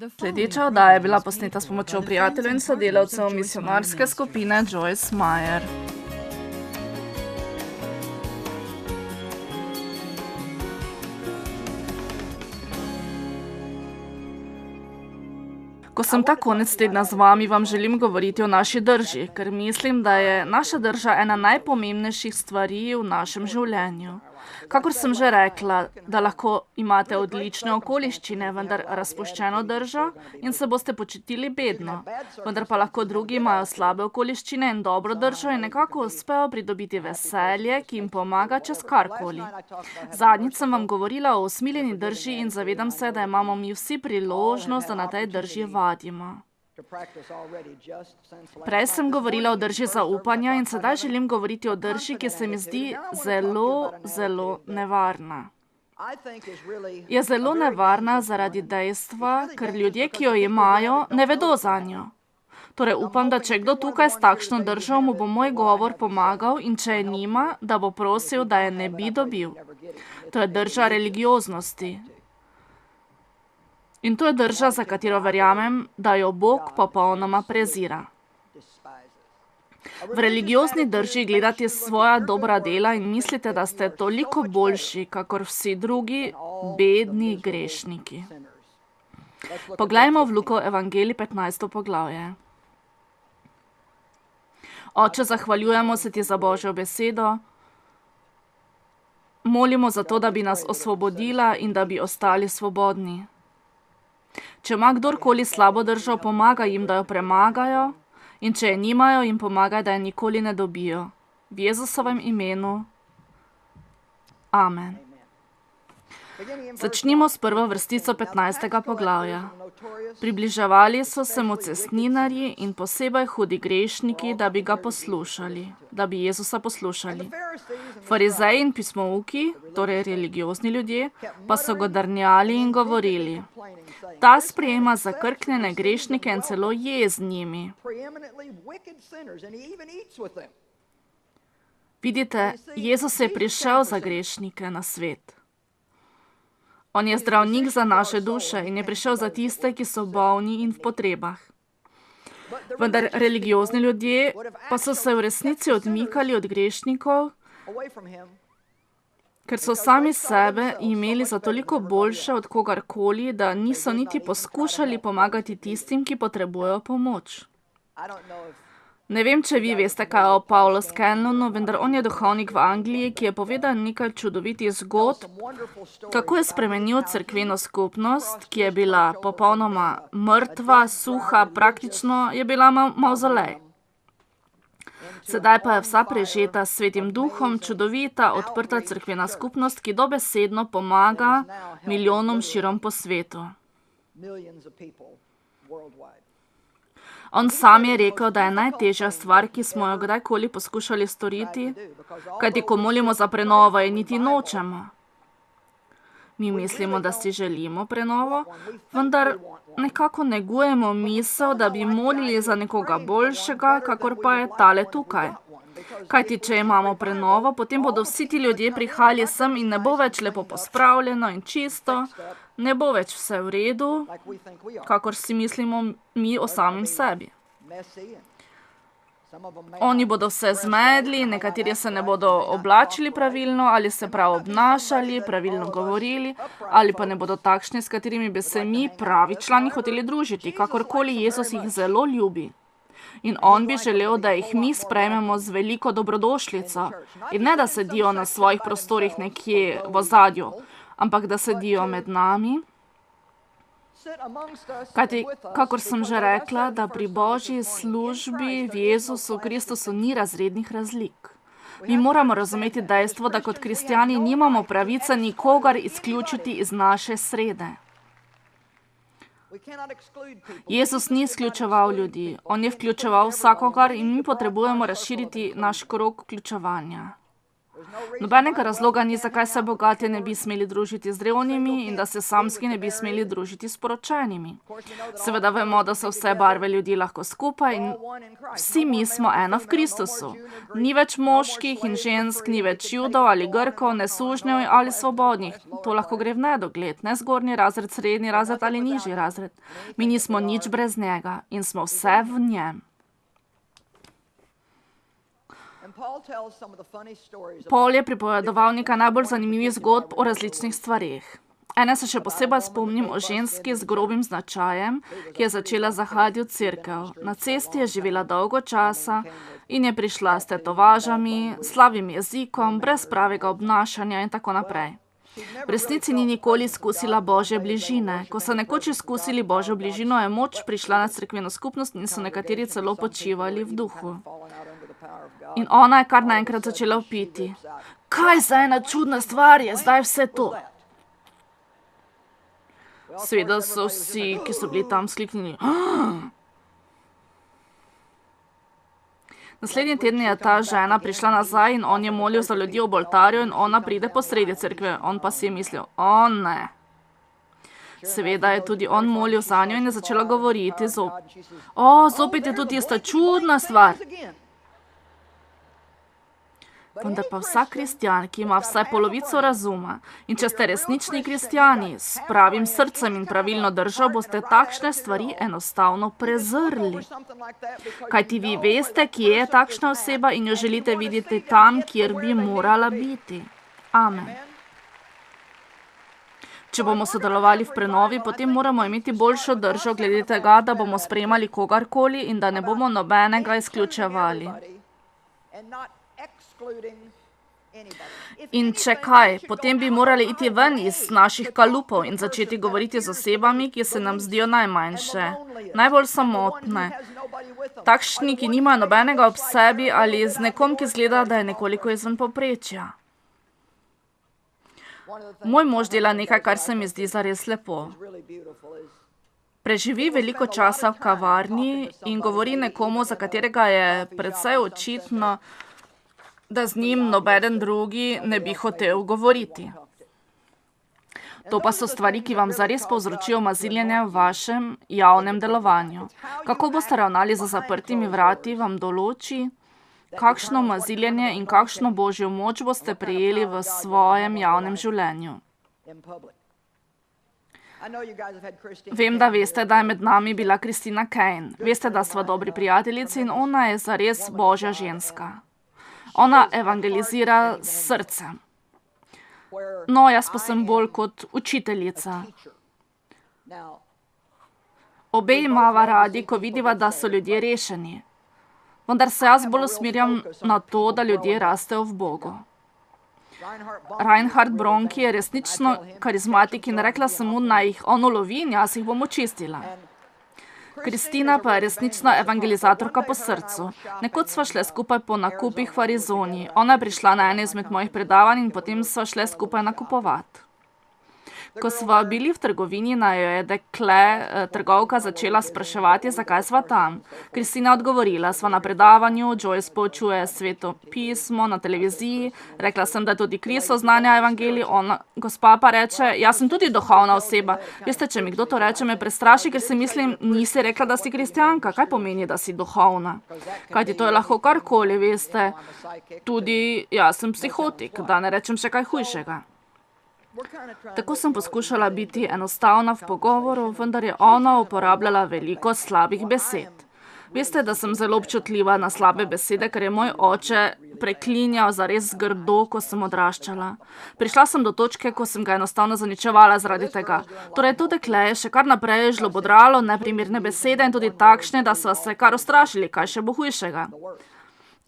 Sledeča oddaja je bila posneta s pomočjo prijateljev in sodelavcev misionarske skupine Joyce Meyer. Ko sem ta konec tedna z vami, vam želim govoriti o naši drži, ker mislim, da je naša drža ena najpomembnejših stvari v našem življenju. Kakor sem že rekla, da lahko imate odlične okoliščine, vendar razpuščeno držo in se boste počutili bedno. Vendar pa lahko drugi imajo slabe okoliščine in dobro držo in nekako uspejo pridobiti veselje, ki jim pomaga čez karkoli. Zadnjič sem vam govorila o usmiljeni drži in zavedam se, da imamo mi vsi priložnost, da na tej drži vadimo. Prej sem govorila o drži zaupanja in sedaj želim govoriti o drži, ki se mi zdi zelo nevarna. Je zelo nevarna zaradi dejstva, ker ljudje, ki jo imajo, ne vedo zanjo. Torej upam, da če kdo tukaj s takšno držo, mu bo moj govor pomagal in če je nima, da bo prosil, da je ne bi dobil. To je drža religioznosti. In to je drža, za katero verjamem, da jo Bog popolnoma prezira. V religiozni drži gledate svoja dobra dela in mislite, da ste toliko boljši, kakor vsi drugi bedni grešniki. Poglejmo v Lukov evangelij 15. poglavje. Oče, zahvaljujemo se ti za Božjo besedo. Molimo za to, da bi nas osvobodila in da bi ostali svobodni. Če ima kdorkoli slabo držo, pomaga jim, da jo premagajo, in če je nimajo, jim pomagaj, da je nikoli ne dobijo. V Jezusovem imenu. Amen. Začnimo s prvo vrstico 15. poglavja. Približevali so se mu cestninarji in posebej hudi grešniki, da bi ga poslušali, da bi Jezusa poslušali. Farizeji in pismouki, torej religiozni ljudje, pa so ga drnjali in govorili: ta sprejema zakrknjene grešnike in celo je z njimi. Vidite, Jezus je prišel za grešnike na svet. On je zdravnik za naše duše in je prišel za tiste, ki so bolni in v potrebah. Vendar religiozni ljudje pa so se v resnici odmikali od grešnikov, ker so sami sebe imeli za toliko boljše od kogarkoli, da niso niti poskušali pomagati tistim, ki potrebujejo pomoč. Ne vem, če vi veste, kaj je o Paulu Scanlonu, vendar on je duhovnik v Angliji, ki je povedal nekaj čudovitih zgodb, kako je spremenil cerkveno skupnost, ki je bila popolnoma mrtva, suha, praktično je bila mavzolej. Sedaj pa je vsa prežeta s Svetim duhom, čudovita, odprta cerkvena skupnost, ki dobesedno pomaga milijonom širom po svetu. On sam je rekel, da je najtežja stvar, ki smo jo kdajkoli poskušali storiti, kajti ko molimo za prenovo, je niti nočemo. Mi mislimo, da si želimo prenovo, vendar nekako negujemo misel, da bi molili za nekoga boljšega, kakor pa je tale tukaj. Kajti, če imamo prenovo, potem bodo vsi ti ljudje prihajali sem in ne bo več lepo pospravljeno in čisto, ne bo več vse v redu, kakor si mislimo mi o samem sebi. Oni bodo vse zmedli, nekateri se ne bodo oblačili pravilno, ali se prav obnašali, pravilno govorili, ali pa ne bodo takšni, s katerimi bi se mi, pravi člani, hoteli družiti, kakorkoli Jezus jih zelo ljubi. In on bi želel, da jih mi sprejmemo z veliko dobrodošljico. In ne, da sedijo na svojih prostorih nekje v ozadju, ampak da sedijo med nami. Kajti, kakor sem že rekla, da pri Božji službi v Jezusu Kristusu ni razrednih razlik. Mi moramo razumeti dejstvo, da kot kristjani nimamo pravice nikogar izključiti iz naše srede. Jezus ni izključeval ljudi, on je vključeval vsakogar in mi potrebujemo razširiti naš krog vključevanja. Nobenega razloga ni, zakaj se bogati ne bi smeli družiti z revnimi in da se samski ne bi smeli družiti s poročenimi. Seveda vemo, da so vse barve ljudi lahko skupaj in vsi mi smo eno v Kristusu. Ni več moških in žensk, ni več Judov ali Grkov, ne sužnjev ali svobodnih. To lahko gre v nedogled, ne zgornji razred, srednji razred ali nižji razred. Mi nismo nič brez njega in smo vse v njem. Paul je pripovedoval nekaj najbolj zanimivih zgodb o različnih stvareh. Ene se še posebej spomnim o ženski z grobim značajem, ki je začela zahajati v cerkev. Na cesti je živela dolgo časa in je prišla s tetovažami, slabim jezikom, brez pravega obnašanja in tako naprej. V resnici ni nikoli izkusila Božje bližine. Ko so nekoč izkusili Božjo bližino, je moč prišla na cerkveno skupnost in so nekateri celo počivali v duhu. In ona je kar naenkrat začela vpiti: kaj za ena čudna stvar je zdaj vse to? Seveda so vsi, ki so bili tam, skliknili: Naslednji teden je ta žena prišla nazaj in on je molil za ljudi ob oltarju in ona pride posredi cerkve. On pa si je mislil: o ne. Seveda je tudi on molil za njo in je začela govoriti: zopet je to tista čudna stvar. Vendar pa vsak kristjan, ki ima vsaj polovico razuma, in če ste resnični kristjani, s pravim srcem in pravilno držo, boste takšne stvari enostavno prezrli. Kajti vi veste, kje je takšna oseba in jo želite videti tam, kjer bi morala biti. Amen. Če bomo sodelovali v prenovi, potem moramo imeti boljšo držo glede tega, da bomo sprejemali kogarkoli in da ne bomo nobenega izključevali. In če kaj, potem bi morali iti ven iz naših kalupov in začeti govoriti z osebami, ki se nam zdijo najmanjše, najbolj samotne. Takšni, ki nimajo nobenega ob sebi ali z nekom, ki zgleda, da je nekoliko izven povprečja. Moj mož dela nekaj, kar se mi zdi zares lepo. Preživi veliko časa v kavarni in govori nekomu, za katerega je precej očitno, da z njim nobeden drugi ne bi hotel govoriti. To pa so stvari, ki vam zares povzročijo maziljenje v vašem javnem delovanju. Kako boste ravnali za zaprtimi vrati, vam določi, kakšno maziljenje in kakšno Božjo moč boste prejeli v svojem javnem življenju. Vem, da veste, da je med nami bila Christina Kane. Veste, da sva dobri prijateljici in ona je zares Božja ženska. Ona evangelizira s srcem. No, jaz pa sem bolj kot učiteljica. Obe imava radi, ko vidiva, da so ljudje rešeni. Vendar se jaz bolj usmerjam na to, da ljudje rastejo v Bogu. Reinhard Bonnke je resnično karizmatik in rekla sem mu, naj jih on ulovi in jaz jih bom očistila. Kristina pa je resnična evangelizatorka po srcu. Nekoč sva šle skupaj po nakupih v Arizoni. Ona je prišla na eno izmed mojih predavanj in potem sva šle skupaj nakupovati. Ko sva bili v trgovini, naj jo je dekle, trgovka začela spraševati, zakaj sva tam. Kristina je odgovorila: sva na predavanju, Joyce poučuje Sveto pismo na televiziji, rekla sem, da tudi Kris oznanja evangelij, gospa pa reče: jaz sem tudi duhovna oseba. Veste, če mi kdo to reče, me prestraši, ker si mislim, nisi rekla, da si kristjanka. Kaj pomeni, da si duhovna? Kajti to je lahko karkoli, veste. Tudi jaz sem psihotik, da ne rečem še kaj hujšega. Tako sem poskušala biti enostavna v pogovoru, vendar je ona uporabljala veliko slabih besed. Veste, da sem zelo občutljiva na slabe besede, ker je moj oče preklinjal zares grdo, ko sem odraščala. Prišla sem do točke, ko sem ga enostavno zaničevala zaradi tega. Torej, to dekle je še kar naprej žlobodralo neprimerne besede in tudi takšne, da sva se kar ustrašili, kaj še bo hujšega.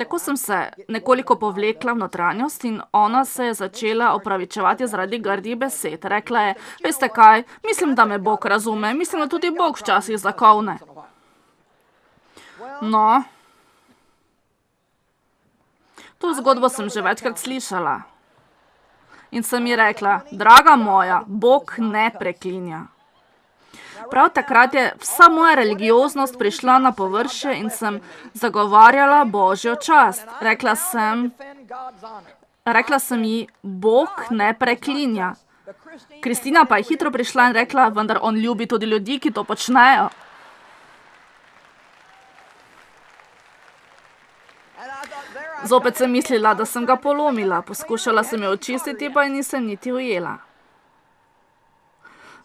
Tako sem se nekoliko povlekla v notranjost in ona se je začela opravičevati zaradi grdih besed. Rekla je: veste kaj, mislim, da me Bog razume, mislim, da tudi Bog včasih zakovne. No, to zgodbo sem že večkrat slišala. In sem ji rekla: draga moja, Bog ne preklinja. Prav takrat je vsa moja religioznost prišla na površje in sem zagovarjala Božjo čast. Rekla sem: Rekla sem ji, Bog ne preklinja. Kristina pa je hitro prišla in rekla, vendar on ljubi tudi ljudi, ki to počnejo. Zopet sem mislila, da sem ga polomila. Poskušala sem jo očistiti, pa je nisem niti ujela.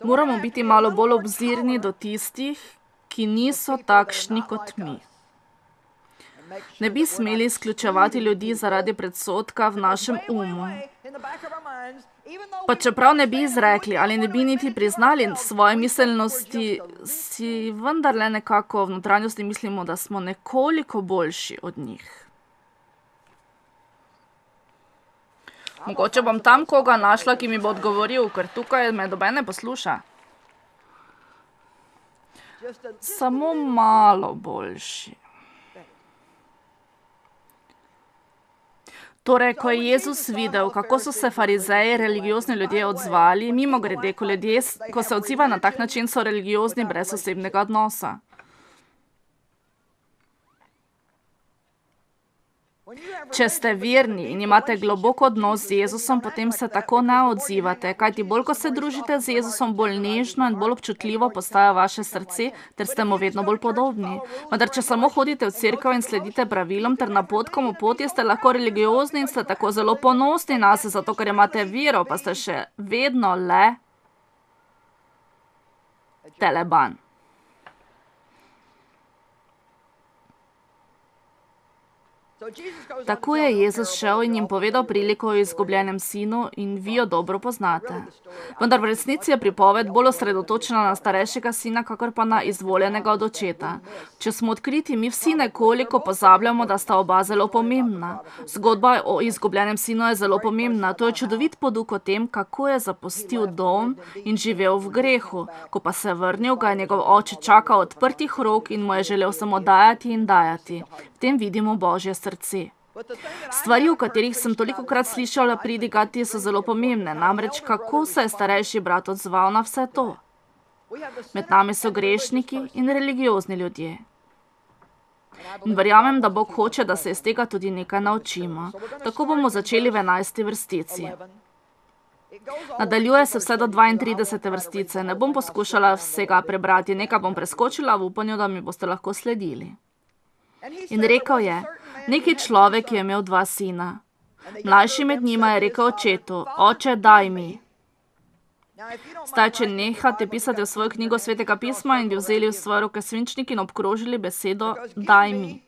Moramo biti malo bolj obzirni do tistih, ki niso takšni kot mi. Ne bi smeli izključevati ljudi zaradi predsodka v našem umu. Pa čeprav ne bi izrekli ali ne bi niti priznali svoje miselnosti, si vendarle nekako v notranjosti mislimo, da smo nekoliko boljši od njih. Mogoče bom tam koga našla, ki mi bo odgovoril, ker tukaj me noben ne posluša. Samo malo boljši. Torej, ko je Jezus videl, kako so se farizeji, religiozni ljudje odzvali, mimogrede, ko se odziva na tak način, so religiozni brez osebnega odnosa. Če ste verni in imate globok odnos z Jezusom, potem se tako ne odzivate, kajti bolj ko se družite z Jezusom, bolj nežno in bolj občutljivo postaja vaše srce, ter ste mu vedno bolj podobni. Vendar, če samo hodite v cerkev in sledite pravilom ter napotkom v poti, ste lahko religiozni in ste tako zelo ponosni nase, zato ker imate vero, pa ste še vedno le teleban. Tako je Jezus šel in jim povedal priliko o izgubljenem sinu in vi jo dobro poznate. Vendar v resnici je pripoved bolj osredotočena na starejšega sina, kakor pa na izvoljenega od očeta. Če smo odkriti, mi vsi nekoliko pozabljamo, da sta oba zelo pomembna. Zgodba o izgubljenem sinu je zelo pomembna. To je čudovit poduk o tem, kako je zapustil dom in živel v grehu. Ko pa se je vrnil, ga je njegov oče čakal odprtih rok in mu je želel samo dajati in dajati. V tem vidimo Božje srce. Stvari, o katerih sem tolikokrat slišala pridigati, so zelo pomembne, namreč kako se je starejši brat odzval na vse to. Med nami so grešniki in religiozni ljudje. In verjamem, da Bog hoče, da se iz tega tudi nekaj naučimo. Tako bomo začeli v 11. vrstici. Nadaljuje se vse do 32. vrstice. Ne bom poskušala vsega prebrati, nekaj bom preskočila v upanju, da mi boste lahko sledili. In rekel je, neki človek je imel 2 sina. Mlajši med njima je rekel očetu, oče, daj mi. Zdaj, če nehate pisati v svojo knjigo Svetega pisma in bi vzeli v svoje roke svinčnik in obkrožili besedo, daj mi.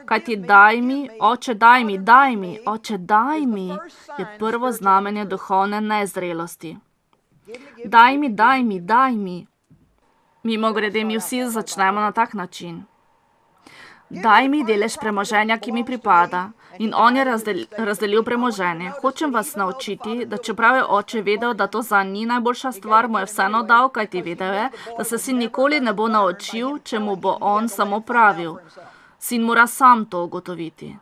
Kajti daj mi, oče, daj mi, daj mi, oče, daj mi, je prvo znamenje duhovne nezrelosti. Daj mi, daj mi, daj mi. Mimogrede, mi vsi začnemo na tak način. Daj mi delež premoženja, ki mi pripada. In on je razdelil premoženje. Hočem vas naučiti, da čeprav je oče vedel, da to zanj ni najboljša stvar, mu je vseeno dal, kajti vedel je, da se sin nikoli ne bo naučil, če mu bo on samo pravil. Sin mora sam to ugotoviti.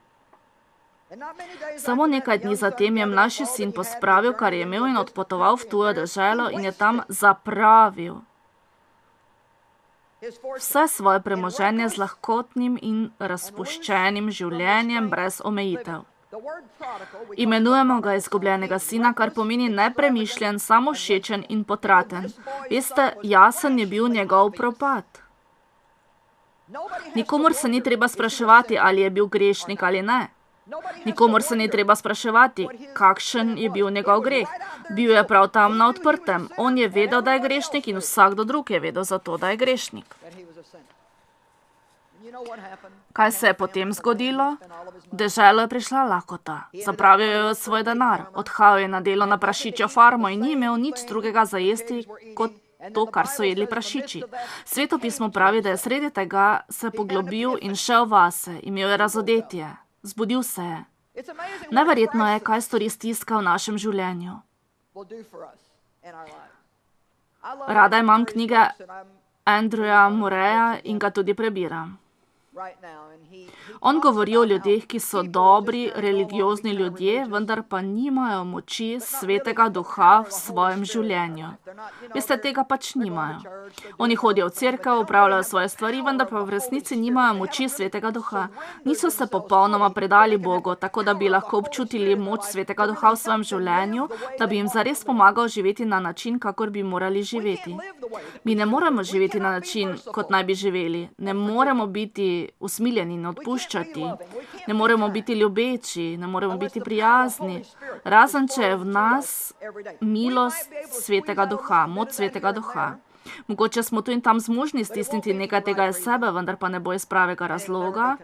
Samo nekaj dni zatem je mlajši sin pospravil, kar je imel, in odpotoval v tujo deželo in je tam zapravil vse svoje premoženje z lahkotnim in razpuščenim življenjem brez omejitev. Imenujemo ga izgubljenega sina, kar pomeni nepremišljen, samovšečen in potraten. Veste, jasen je bil njegov propad. Nikomur se ni treba spraševati, ali je bil grešnik ali ne. Nikomur se ni treba spraševati, kakšen je bil njegov greh. Bil je prav tam na odprtem. On je vedel, da je grešnik, in vsakdo drug je vedel za to, da je grešnik. Kaj se je potem zgodilo? V deželo je prišla lakota. Zapravil je svoj denar. Odhajal je na delo na prašičjo farmo in ni imel nič drugega za jesti, kot to, kar so jedli prašiči. Sveto pismo pravi, da je sredi tega se poglobil in šel vase. Imel je razodetje. Zbudil se je. Neverjetno je, kaj stori stiska v našem življenju. Rada imam knjige Andrewa Murraya in ga tudi prebiram. On govori o ljudeh, ki so dobri, religiozni ljudje, vendar pa nimajo moči Svetega Duha v svojem življenju. Veste, tega pač nimajo. Oni hodijo v cerkev, opravljajo svoje stvari, vendar pa v resnici nimajo moči Svetega Duha. Niso se popolnoma predali Bogu, tako da bi lahko občutili moč Svetega Duha v svojem življenju, da bi jim zares pomagal živeti na način, kakor bi morali živeti. Mi ne moremo živeti na način, kot naj bi živeli. Ne moremo biti usmiljeni in odpuščati. Ne moremo biti ljubeči, ne moremo biti prijazni. Razen, če je v nas milost Svetega Duha, moč Svetega Duha. Mogoče smo tu in tam zmožni stisniti nekaj tega iz sebe, vendar pa ne bo iz pravega razloga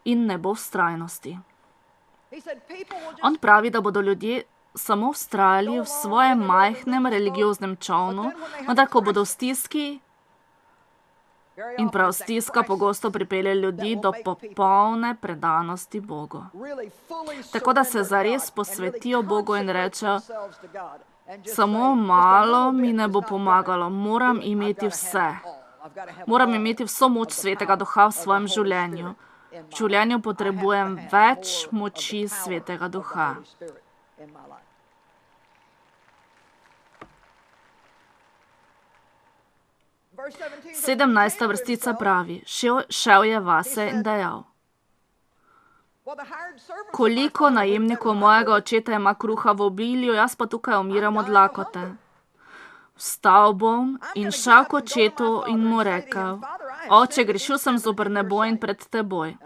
in ne bo vztrajnosti. On pravi, da bodo ljudje samo vztrajali v svojem majhnem religioznem čolnu, vendar ko bodo v stiski, in prav stiska pogosto pripelje ljudi do popolne predanosti Bogu. Tako da se zares posvetijo Bogu in rečejo, samo malo mi ne bo pomagalo, moram imeti vse. Moram imeti vso moč Svetega Duha v svojem življenju. V življenju potrebujem več moči Svetega Duha. 17. vrstica pravi, šel je vase in dejal, koliko najemnikov mojega očeta ima kruha v obilju, jaz pa tukaj umiram od lakote. Vstal bom in šel k očetu in mu rekel, oče, grešil sem zoper nebo in pred teboj.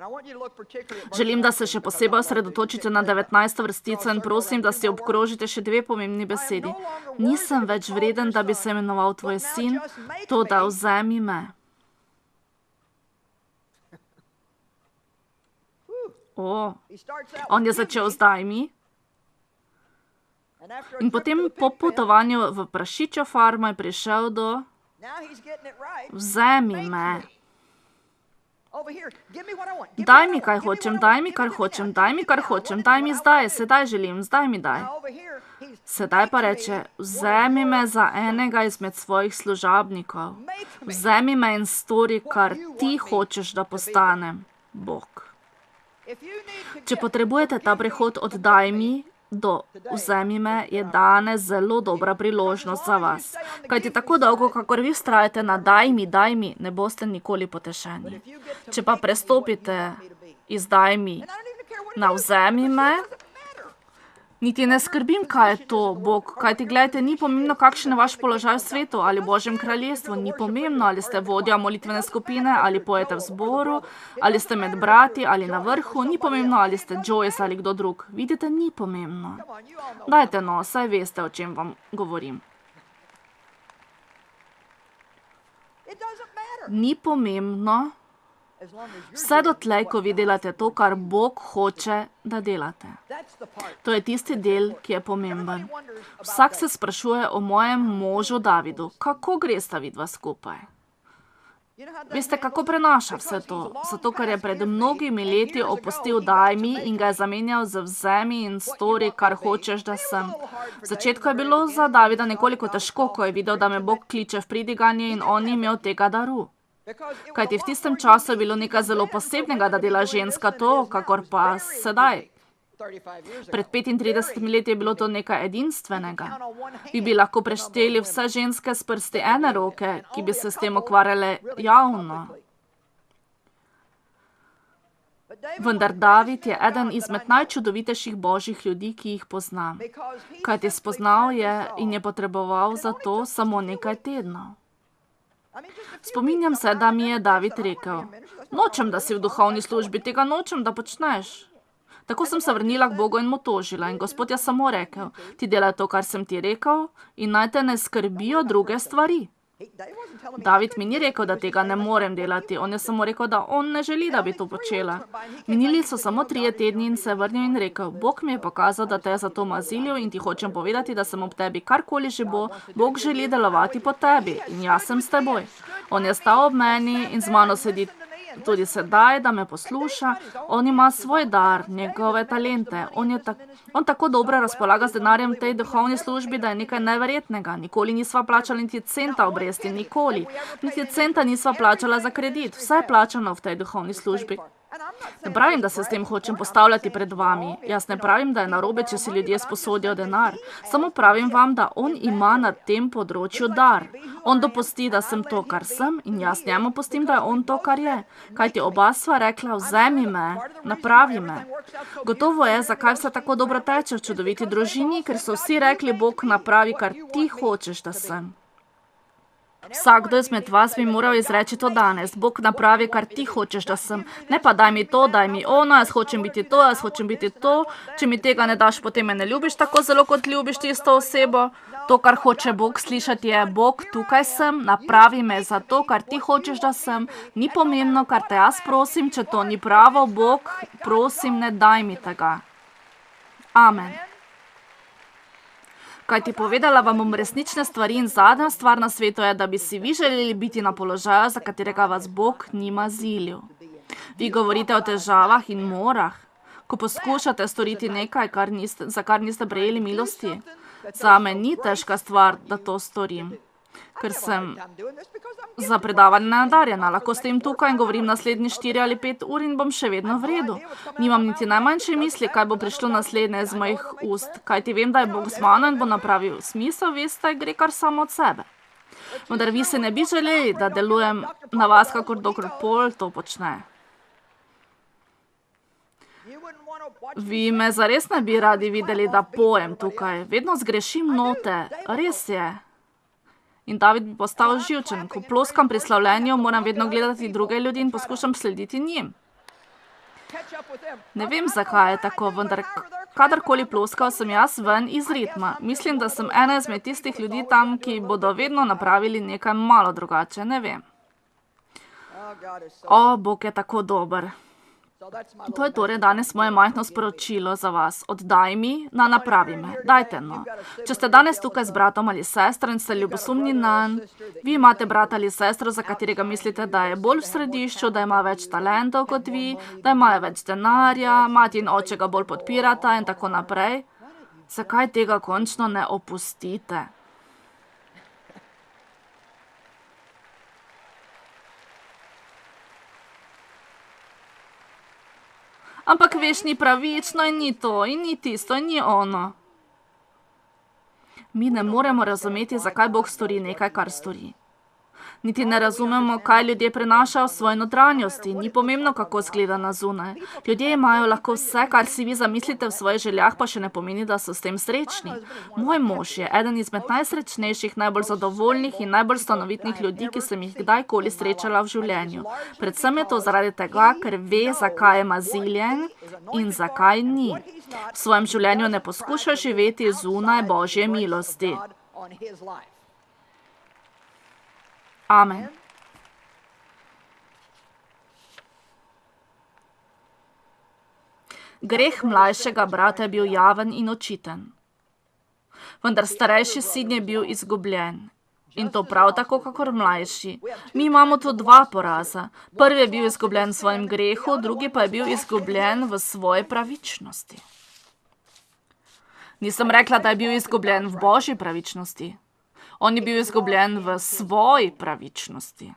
Želim, da se še posebej osredotočite na 19. vrstico in prosim, da si obkrožite še dve pomembni besedi. Nisem več vreden, da bi se imenoval tvoj sin, toda vzemi me. On je začel zdaj mi. In potem po potovanju v prašičjo farmo je prišel do vzemi me. Daj mi, kaj hočem, daj mi, kar hočem, daj mi, kar hočem, daj mi zdaj, sedaj želim, zdaj mi daj. Sedaj pa reče, vzemi me za enega izmed svojih služabnikov. Vzemi me in stori, kar ti hočeš, da postanem, Bog. Če potrebujete ta prehod od daj mi do vzemi me, je danes zelo dobra priložnost za vas. Kajti tako dolgo, kakor vi vztrajate na daj mi, ne boste nikoli potešeni. Če pa prestopite iz daj mi na vzemi me, niti ne skrbim, kaj je to, Bog, kajti gledajte, ni pomembno, kakšen je vaš položaj v svetu ali Božjem kraljestvu, ni pomembno, ali ste vodja molitvene skupine, ali pojete v zboru, ali ste med brati, ali na vrhu, ni pomembno, ali ste Joyce ali kdo drug. Vidite, ni pomembno. Dajte no, saj veste, o čem vam govorim. Ni pomembno, vse dotlej, ko vi delate to, kar Bog hoče, da delate. To je tisti del, ki je pomemben. Vsak se sprašuje o mojem možu Davidu, kako gresta vidva skupaj. Veste, kako prenaša vse to? Zato, ker je pred mnogimi leti opustil daj mi in ga je zamenjal z vzemi in stori, kar hočeš, da sem. V začetku je bilo za Davida nekoliko težko, ko je videl, da me Bog kliče v pridiganje in on ni imel tega daru. Kajti v tistem času je bilo nekaj zelo posebnega, da dela ženska to, kakor pa sedaj. Pred 35 leti je bilo to nekaj edinstvenega. Vi bi lahko prešteli vse ženske s prsti ene roke, ki bi se s tem ukvarjale javno. Vendar David je eden izmed najčudovitejših božjih ljudi, ki jih poznam. Kajti spoznal je in je potreboval za to samo nekaj tednov. Spominjam se, da mi je David rekel, nočem, da si v duhovni službi, tega nočem, da počneš. Tako sem se vrnila k Bogu in mu tožila in Gospod je samo rekel, ti delaj to, kar sem ti rekel in naj te ne skrbijo druge stvari. David mi ni rekel, da tega ne morem delati, on je samo rekel, da on ne želi, da bi to počela. Minili so samo 3 tedni in se je vrnil in rekel, Bog mi je pokazal, da te je za to mazilil in ti hočem povedati, da sem ob tebi karkoli že bo, Bog želi delovati po tebi in jaz sem s teboj. On je stal ob meni in z mano sedi tudi sedaj, da me posluša. On ima svoj dar, njegove talente. On tako dobro razpolaga z denarjem v tej duhovni službi, da je nekaj neverjetnega. Nikoli nisva plačala niti centa obresti, nikoli. Niti centa nisva plačala za kredit. Vse je plačano v tej duhovni službi. Ne pravim, da se s tem hočem postavljati pred vami. Jaz ne pravim, da je narobe, če si ljudje sposodijo denar. Samo pravim vam, da on ima na tem področju dar. On dopusti, da sem to, kar sem, in jaz njemu pustim, da je on to, kar je. Kajti oba sva rekla, vzemi me, napravi me. Gotovo je, zakaj vse tako dobro teče v čudoviti družini, ker so vsi rekli, Bog napravi, kar ti hočeš, da sem. Vsakdo izmed vas bi moral izreči to danes. Bog napravi, kar ti hočeš, da sem. Ne pa daj mi to, daj mi ono, jaz hočem biti to, jaz hočem biti to. Če mi tega ne daš, potem me ne ljubiš tako zelo, kot ljubiš tisto osebo. To, kar hoče Bog slišati, je: Bog, tukaj sem, napravi me za to, kar ti hočeš, da sem. Ni pomembno, kar te jaz prosim, če to ni pravo. Bog, prosim, ne daj mi tega. Amen. Kaj ti povedala vam bom resnične stvari in zadnja stvar na svetu je, da bi si vi želeli biti na položaju, za katerega vas Bog nima zilil. Vi govorite o težavah in morah, ko poskušate storiti nekaj, za kar niste prejeli milosti. Zame ni težka stvar, da to storim, ker sem za predavanje nadarjena. Lahko stojim tukaj in govorim naslednji 4 ali 5 ur in bom še vedno v redu. Nimam niti najmanjše misli, kaj bo prišlo naslednje iz mojih ust. Kajti vem, da je Bog z mano in bo napravil smisel, veste, gre kar samo od sebe. Vendar vi se ne bi želeli, da delujem na vas, kakor dr. Paul to počne. Vi me zares ne bi radi videli, da pojem tukaj. Vedno zgrešim note, res je. In David bi postal živčen. Ko ploskam pri slavljenju, moram vedno gledati druge ljudi in poskušam slediti njim. Ne vem, zakaj je tako, vendar kadarkoli ploskal, sem jaz ven iz ritma. Mislim, da sem ena izmed tistih ljudi tam, ki bodo vedno napravili nekaj malo drugače. Ne vem. O, Bog je tako dober. To je torej danes moje majhno sporočilo za vas. Oddaj mi, napravi me. Dajte no. Če ste danes tukaj z bratom ali sestro in ste ljubosumni nanj, vi imate brata ali sestro, za katerega mislite, da je bolj v središču, da ima več talentov kot vi, da imajo več denarja, mati in oče ga bolj podpirata in tako naprej. Zakaj tega končno ne opustite? Ampak veš, ni pravično in ni to, in ni tisto, in ni ono. Mi ne moremo razumeti, zakaj Bog stori nekaj, kar stori. Niti ne razumemo, kaj ljudje prenašajo v svoji notranjosti. Ni pomembno, kako izgleda na zunaj. Ljudje imajo lahko vse, kar si vi zamislite v svojih željah, pa še ne pomeni, da so s tem srečni. Moj mož je eden izmed najsrečnejših, najbolj zadovoljnih in najbolj stanovitnih ljudi, ki sem jih kdajkoli srečala v življenju. Predvsem je to zaradi tega, ker ve, zakaj je maziljen in zakaj ni. V svojem življenju ne poskuša živeti zunaj Božje milosti. Amen. Greh mlajšega brata je bil javen in očiten. Vendar starejši sin je bil izgubljen. In to prav tako, kakor mlajši. Mi imamo tu 2 poraza. Prvi je bil izgubljen v svojem grehu, drugi pa je bil izgubljen v svoji pravičnosti. Nisem rekla, da je bil izgubljen v Božji pravičnosti. On je bil izgubljen v svoji pravičnosti.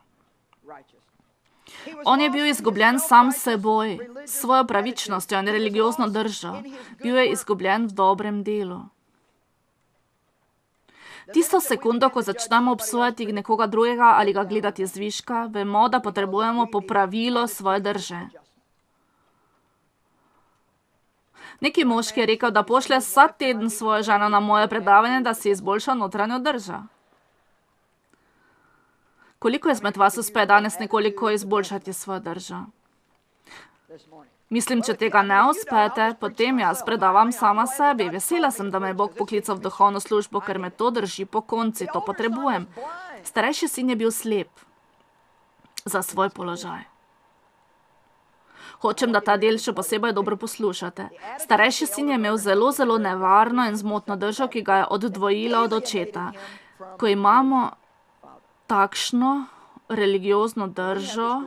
On je bil izgubljen sam seboj, s svojo pravičnostjo in religiozno držo. Bil je izgubljen v dobrem delu. Tisto sekundo, ko začnemo obsojati nekoga drugega ali ga gledati zviška, vemo, da potrebujemo popravilo svoje drže. Neki moški je rekel, da pošlje vsak teden svojo ženo na moje predavanje, da si izboljša notranjo držo. Koliko izmed vas uspe danes nekoliko izboljšati svojo držo? Mislim, če tega ne uspete, potem jaz predavam sama sebi. Vesela sem, da me je Bog poklical v duhovno službo, ker me to drži po konci, to potrebujem. Starejši sin je bil slep za svoj položaj. Hočem, da ta del še posebej dobro poslušate. Starejši sin je imel zelo, zelo nevarno in zmotno držo, ki ga je oddvojila od očeta. Ko imamo takšno religiozno držo,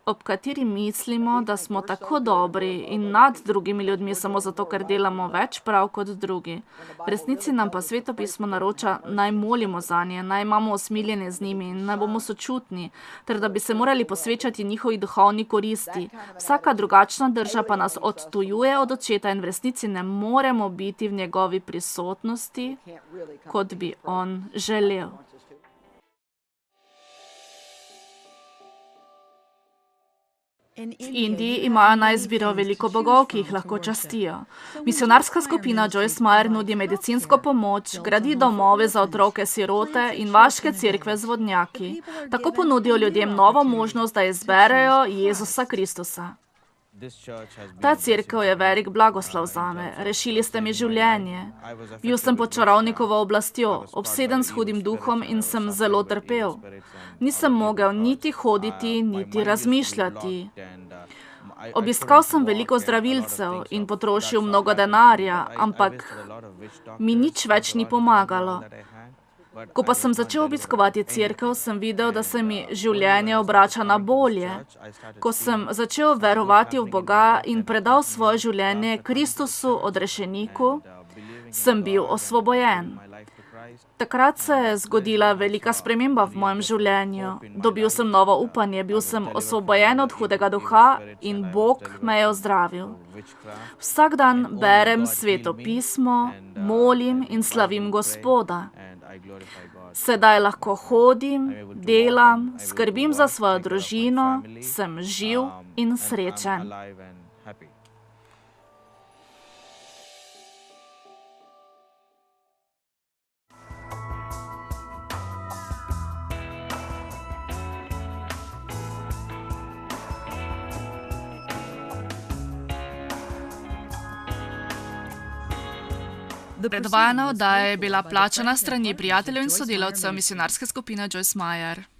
ob kateri mislimo, da smo tako dobri in nad drugimi ljudmi samo zato, ker delamo več prav kot drugi. V resnici nam pa Sveto pismo naroča, naj molimo zanje, naj imamo usmiljenje z njimi in naj bomo sočutni, ter da bi se morali posvečati njihovi duhovni koristi. Vsaka drugačna drža pa nas odtujuje od očeta in v resnici ne moremo biti v njegovi prisotnosti, kot bi on želel. V Indiji imajo na izbiro veliko bogov, ki jih lahko častijo. Misionarska skupina Joyce Meyer nudi medicinsko pomoč, gradi domove za otroke sirote in vaške cerkve z vodnjaki. Tako ponudijo ljudem novo možnost, da izberejo Jezusa Kristusa. Ta cerkev je velik blagoslov zame. Rešili ste mi življenje. Bil sem pod čarovnikovo oblastjo, obseden s hudim duhom in sem zelo trpel. Nisem mogel niti hoditi, niti razmišljati. Obiskal sem veliko zdravilcev in potrošil mnogo denarja, ampak mi nič več ni pomagalo. Ko pa sem začel obiskovati cerkev, sem videl, da se mi življenje obrača na bolje. Ko sem začel verovati v Boga in predal svoje življenje Kristusu odrešeniku, sem bil osvobojen. Takrat se je zgodila velika sprememba v mojem življenju. Dobil sem novo upanje, bil sem osvobojen od hudega duha in Bog me je ozdravil. Vsak dan berem Sveto pismo, molim in slavim Gospoda. Sedaj lahko hodim, delam, skrbim za svojo družino, sem živ in srečen. Predvajana oddaja je bila plačana s strani prijateljev in sodelavcev misionarske skupine Joyce Meyer.